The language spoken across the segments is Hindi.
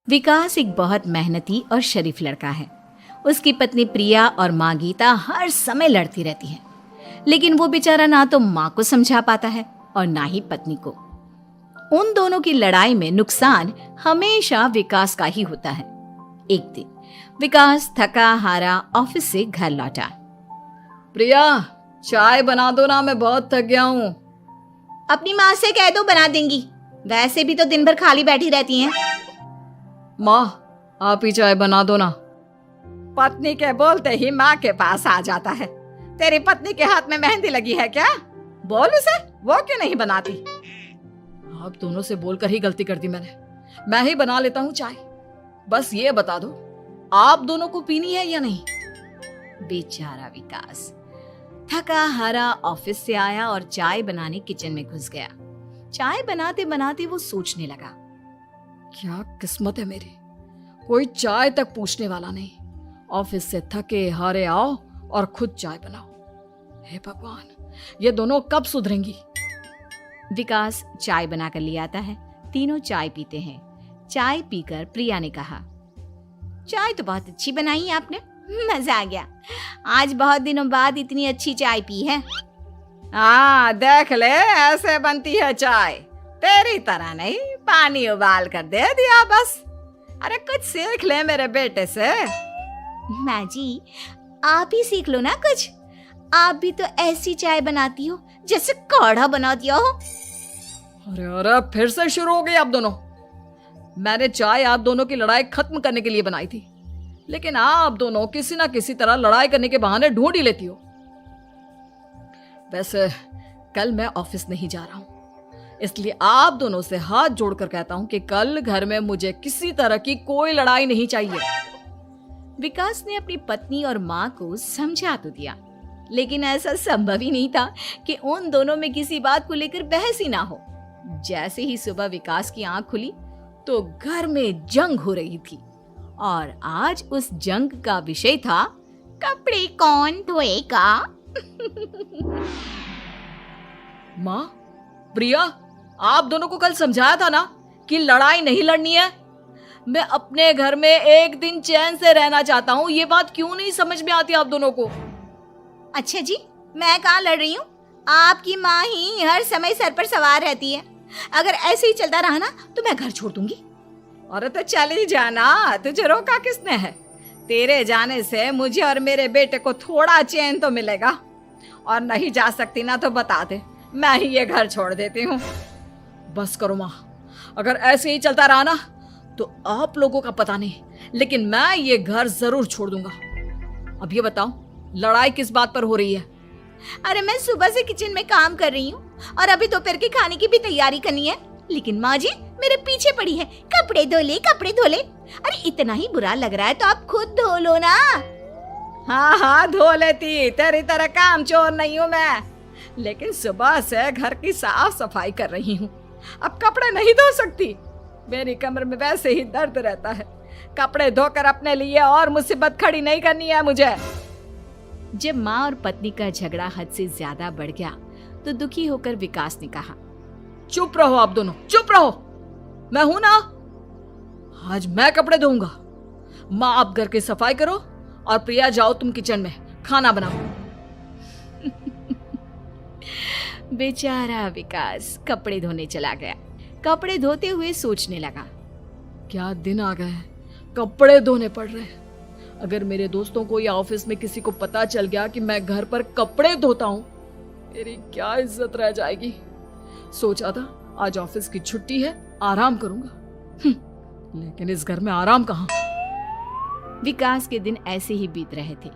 विकास एक बहुत मेहनती और शरीफ लड़का है। उसकी पत्नी प्रिया और माँ गीता हर समय लड़ती रहती है, लेकिन वो बेचारा ना तो माँ को समझा पाता है और ना ही पत्नी को। उन दोनों की लड़ाई में नुकसान हमेशा विकास का ही होता है। एक दिन विकास थका हारा ऑफिस से घर लौटा। प्रिया, चाय बना दो ना, मैं बहुत थक गया हूँ। अपनी माँ से कह दो, बना देंगी। वैसे भी तो दिन भर खाली बैठी रहती हैं। माँ, आप ही चाय बना दो ना। पत्नी के बोलते ही माँ के पास आ जाता है। तेरी पत्नी के हाथ में मेहंदी लगी है क्या? बोल उसे, वो क्यों नहीं बनाती? आप दोनों से बोलकर ही गलती कर दी मैंने। मैं ही बना लेता हूँ चाय। बस ये बता दो, आप दोनों को पीनी है या नहीं? बेचारा विकास थका हारा ऑफिस से आया और चाय बनाने किचन में घुस गया। चाय बनाते बनाते वो सोचने लगा, क्या किस्मत है मेरी, कोई चाय तक पूछने वाला नहीं। ऑफिस से थके हारे आओ और खुद चाय बनाओ। हे भगवान, ये दोनों कब सुधरेंगी? विकास चाय बनाकर ले आता है। तीनों चाय पीते हैं। चाय पीकर प्रिया ने कहा, चाय तो बहुत अच्छी बनाई है आपने, मजा आ गया। आज बहुत दिनों बाद इतनी अच्छी चाय पी है। हाँ, देख ले, ऐसे बनती है चाय। तेरी तरह नहीं, पानी उबाल कर दे दिया बस। अरे कुछ सीख ले मेरे बेटे से। माँ जी, आप ही सीख लो ना कुछ। आप भी तो ऐसी चाय बनाती हो जैसे काढ़ा बना दिया हो। अरे अरे, फिर से शुरू हो गई आप दोनों। मैंने चाय आप दोनों की लड़ाई खत्म करने के लिए बनाई थी, लेकिन आप दोनों किसी ना किसी तरह लड़ाई करने के बहाने ढूंढ ही लेती हो। वैसे कल मैं ऑफिस नहीं जा रहा हूं, इसलिए आप दोनों से हाथ जोड़कर कहता हूं कि कल घर में मुझे किसी तरह की कोई लड़ाई नहीं चाहिए। विकास ने अपनी पत्नी और माँ को समझा तो दिया, लेकिन ऐसा संभव ही नहीं था कि उन दोनों में किसी बात को लेकर बहस ही ना हो। जैसे ही सुबह विकास की आंख खुली तो घर में जंग हो रही थी, और आज उस जंग का विषय था, कपड़े कौन धोएगा। माँ, प्रिया, आप दोनों को कल समझाया था ना कि लड़ाई नहीं लड़नी है। मैं अपने घर में एक दिन चैन से रहना चाहता हूँ। ये बात क्यों नहीं समझ में आती आप दोनों को? अच्छा जी, मैं कहाँ लड़ रही हूँ? आपकी माँ ही हर समय सर पर सवार रहती है। अगर ऐसे ही चलता रहा ना तो मैं घर छोड़ दूंगी। अरे तो चली जाना, तुझे रोका किसने है? तेरे जाने से मुझे और मेरे बेटे को थोड़ा चैन तो मिलेगा। और नहीं जा सकती ना तो बता दे, मैं ही ये घर छोड़ देती हूँ। बस करो माँ, अगर ऐसे ही चलता रहा ना तो आप लोगों का पता नहीं, लेकिन मैं ये घर जरूर छोड़ दूंगा। अब ये बताओ, लड़ाई किस बात पर हो रही है? अरे मैं सुबह से किचन में काम कर रही हूँ और अभी दोपहर के खाने की भी तैयारी करनी है, लेकिन माँ जी मेरे पीछे पड़ी है, कपड़े धो ले, कपड़े धो ले। अरे इतना ही बुरा लग रहा है तो आप खुद धो लो ना। हाँ हाँ, धो लेती, तेरी तरह काम चोर नहीं हूँ मैं, लेकिन सुबह से घर की साफ सफाई कर रही हूँ, अब कपड़े नहीं धो सकती। मेरी कमर में वैसे ही दर्द रहता है। कपड़े धोकर अपने लिए और मुसीबत खड़ी नहीं करनी है मुझे। जब माँ और पत्नी का झगड़ा हद से ज्यादा बढ़ गया तो दुखी होकर विकास ने कहा, चुप रहो आप दोनों, चुप रहो। मैं हूं ना, आज मैं कपड़े धोऊंगा। माँ, आप घर की सफाई करो और प्रिया, जाओ तुम किचन में खाना बनाओ। बेचारा विकास कपड़े धोने चला गया। कपड़े धोते हुए सोचने लगा, क्या दिन आ गए हैं, कपड़े धोने पड़ रहे हैं। अगर मेरे दोस्तों को या ऑफिस में किसी को पता चल गया कि मैं घर पर कपड़े धोता हूँ, मेरी क्या इज्जत रह जाएगी। सोचा था आज ऑफिस की छुट्टी है, आराम करूंगा, लेकिन इस घर में आराम कहाँ। विकास के दिन ऐसे ही बीत रहे थे।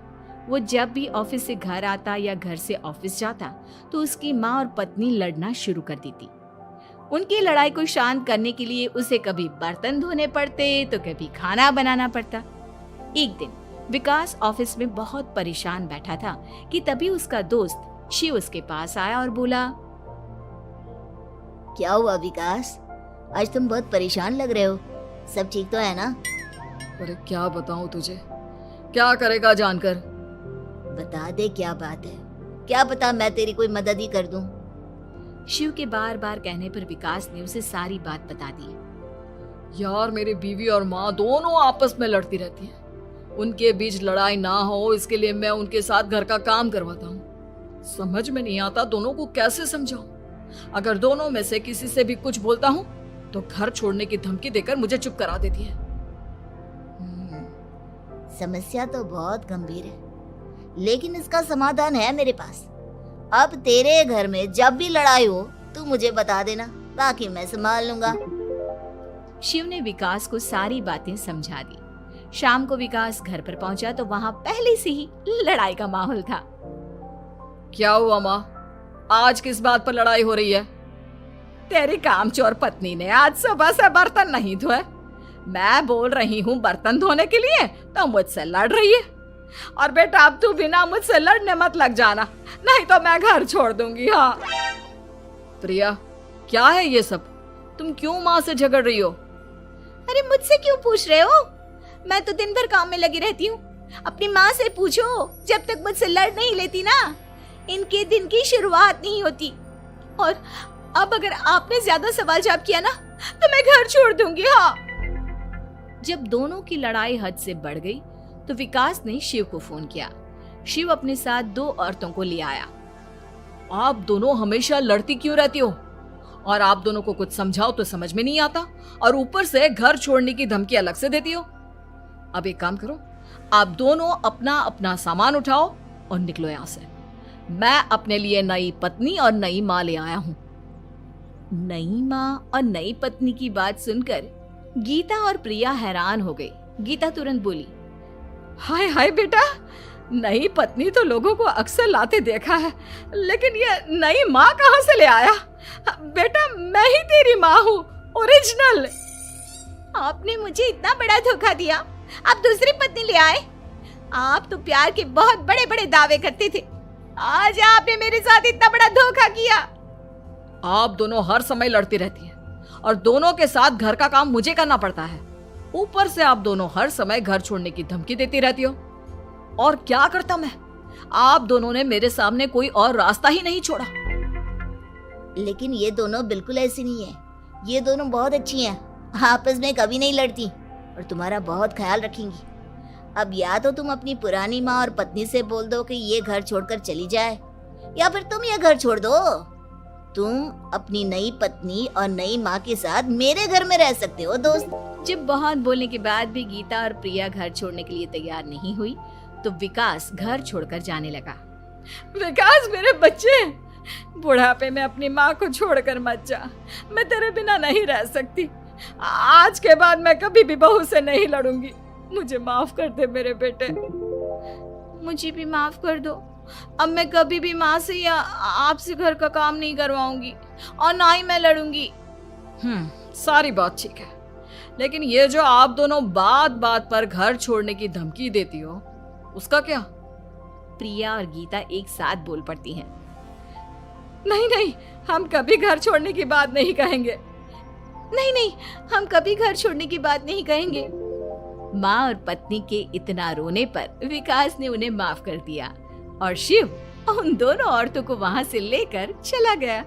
वो जब भी ऑफिस से घर आता या घर से ऑफिस जाता तो उसकी माँ और पत्नी लड़ना शुरू कर देती। उनकी लड़ाई को शांत करने के लिए उसे कभी बर्तन धोने पड़ते तो कभी खाना बनाना पड़ता। एक दिन विकास ऑफिस में बहुत परेशान बैठा था कि तभी उसका दोस्त शिव उसके पास आया और बोला, क्या हुआ विकास, आज तुम बहुत परेशान लग रहे हो, सब ठीक तो है ना? अरे क्या बताऊं तुझे, क्या करेगा जानकर? बता दे क्या बात है, क्या पता मैं तेरी कोई मदद ही कर दूं। शिव के बार बार कहने पर विकास ने उसे सारी बात बता दी। यार मेरी बीवी और माँ दोनों आपस में लड़ती रहती हैं। उनके बीच लड़ाई ना हो इसके लिए मैं उनके साथ घर का काम करवाता हूँ। समझ में नहीं आता दोनों को कैसे समझाऊं। अगर दोनों में से किसी से भी कुछ बोलता हूँ तो घर छोड़ने की धमकी देकर मुझे चुप करा देती है। समस्या तो बहुत गंभीर है, लेकिन इसका समाधान है मेरे पास। अब तेरे घर में जब भी लड़ाई हो तू मुझे बता देना, बाकी मैं संभाल लूंगा। शिव ने विकास को सारी बातें समझा दी। शाम को विकास घर पर पहुंचा तो वहां पहले से ही लड़ाई का माहौल था। क्या हुआ माँ, आज किस बात पर लड़ाई हो रही है? तेरी कामचोर पत्नी ने आज सुबह से बर्तन नहीं धोए। मैं बोल रही हूँ बर्तन धोने के लिए तो मुझसे लड़ रही है। और बेटा अब तू बिना मुझसे लड़ने मत लग जाना, नहीं तो मैं घर छोड़ दूंगी। हाँ प्रिया, क्या है ये सब? तुम क्यों माँ से झगड़ रही हो? अरे मुझसे क्यों पूछ रहे हो? मैं तो दिन भर काम में लगी रहती हूँ। अपनी माँ से पूछो, जब तक मुझसे लड़ नहीं लेती ना इनके दिन की शुरुआत नहीं होती। और अब अगर आपने ज्यादा सवाल जवाब किया ना तो मैं घर छोड़ दूंगी। हाँ। जब दोनों की लड़ाई हद से बढ़ गई तो विकास ने शिव को फोन किया। शिव अपने साथ 2 औरतों को ले आया। आप दोनों हमेशा लड़ती क्यों रहती हो? और आप दोनों को कुछ समझाओ तो समझ में नहीं आता, और ऊपर से घर छोड़ने की धमकी अलग से देती हो। अब एक काम करो, आप दोनों अपना अपना सामान उठाओ और निकलो यहाँ से। मैं अपने लिए नई पत्नी और नई माँ ले आया हूँ। नई माँ और नई पत्नी की बात सुनकर गीता और प्रिया हैरान हो गई। गीता तुरंत बोली, हाय हाय बेटा, नई पत्नी तो लोगों को अक्सर लाते देखा है, लेकिन ये नई माँ कहाँ से ले आया? बेटा मैं ही तेरी माँ हूँ, ओरिजिनल। आपने मुझे इतना बड़ा धोखा दिया, आप दूसरी पत्नी ले आए। आप तो प्यार के बहुत बड़े बड़े दावे करते थे, आज आपने मेरे साथ इतना बड़ा धोखा किया। आप दोनों हर समय लड़ती रहती हैं और दोनों के साथ घर का काम मुझे करना पड़ता है। ऊपर से आप दोनों हर समय घर छोड़ने की धमकी देती रहती हो। और क्या करता मैं? आप दोनों ने मेरे सामने कोई और रास्ता ही नहीं छोड़ा। लेकिन ये दोनों बिल्कुल ऐसी नहीं है। ये दोनों बहुत अच्छी हैं, आपस में कभी नहीं लड़ती और तुम्हारा बहुत ख्याल रखेंगी। अब या तो तुम अपनी पुरानी माँ और पत्नी से बोल दो कि ये घर छोड़कर चली जाए, या फिर तुम ये घर छोड़ दो। तुम अपनी नई पत्नी और नई माँ के साथ मेरे घर में रह सकते हो दोस्त। जब बहुत बोलने के बाद भी गीता और प्रिया घर छोड़ने के लिए तैयार नहीं हुई तो विकास घर छोड़कर जाने लगा। विकास मेरे बच्चे, बुढ़ापे में अपनी माँ को छोड़कर मत जा। मैं तेरे बिना नहीं रह सकती। आज के बाद मैं कभी भी बहू से नहीं लड़ूंगी। मुझे माफ कर दे मेरे बेटे। मुझे भी माफ कर दो। अब मैं कभी भी माँ से या आपसे घर का काम नहीं करवाऊंगी और ना ही मैं लड़ूंगी। सारी बात ठीक है, लेकिन ये जो आप दोनों बात बात पर घर छोड़ने की धमकी देती हो, उसका क्या? प्रिया और गीता एक साथ बोल पड़ती हैं। नहीं नहीं, हम कभी घर छोड़ने की बात नहीं कहेंगे। नहीं नहीं, हम कभी घर छोड़ने की बात नहीं कहेंगे। माँ और पत्नी के इतना रोने पर विकास ने उन्हें माफ कर दिया और शिव उन दोनों औरतों को वहां से लेकर चला गया।